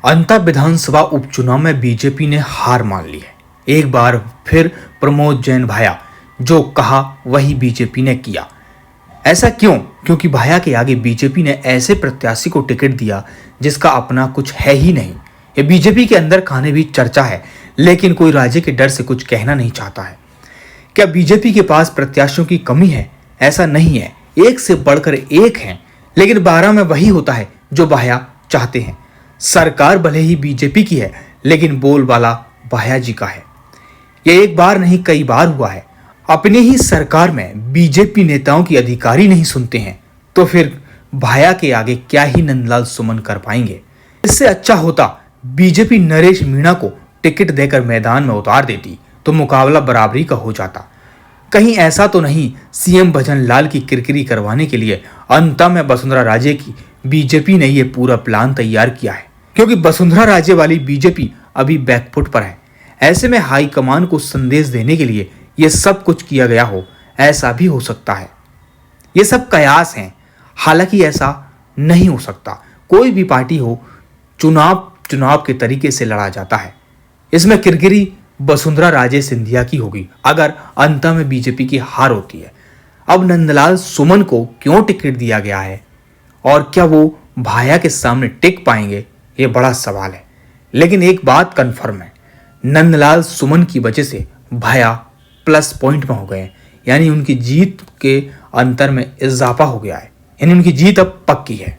अंता विधानसभा उपचुनाव में बीजेपी ने हार मान ली है। एक बार फिर प्रमोद जैन भाया जो कहा वही बीजेपी ने किया। ऐसा क्यों? क्योंकि भाया के आगे बीजेपी ने ऐसे प्रत्याशी को टिकट दिया जिसका अपना कुछ है ही नहीं। ये बीजेपी के अंदर खाने भी चर्चा है, लेकिन कोई राज्य के डर से कुछ कहना नहीं चाहता है। क्या बीजेपी के पास प्रत्याशियों की कमी है? ऐसा नहीं है, एक से बढ़कर एक है, लेकिन 12 में वही होता है जो भाया चाहते हैं। सरकार भले ही बीजेपी की है, लेकिन बोलबाला भाया जी का है। यह एक बार नहीं कई बार हुआ है। अपने ही सरकार में बीजेपी नेताओं की अधिकारी नहीं सुनते हैं, तो फिर भाया के आगे क्या ही नंदलाल सुमन कर पाएंगे। इससे अच्छा होता बीजेपी नरेश मीणा को टिकट देकर मैदान में उतार देती, तो मुकाबला बराबरी का हो जाता। कहीं ऐसा तो नहीं सीएम भजन लाल की किरकिरी करवाने के लिए अंता में वसुंधरा राजे की बीजेपी ने यह पूरा प्लान तैयार किया है, क्योंकि वसुंधरा राजे वाली बीजेपी अभी बैकफुट पर है। ऐसे में हाईकमान को संदेश देने के लिए यह सब कुछ किया गया हो, ऐसा भी हो सकता है। ये सब कयास हैं, हालांकि ऐसा नहीं हो सकता। कोई भी पार्टी हो, चुनाव के तरीके से लड़ा जाता है। इसमें किरकिरी वसुंधरा राजे सिंधिया की होगी अगर अंत में बीजेपी की हार होती है। अब नंदलाल सुमन को क्यों टिकट दिया गया है और क्या वो भाया के सामने टिक पाएंगे, ये बड़ा सवाल है। लेकिन एक बात कंफर्म है, नंदलाल सुमन की वजह से भाया प्लस पॉइंट में हो गए, यानी उनकी जीत के अंतर में इजाफा हो गया है, यानी उनकी जीत अब पक्की है।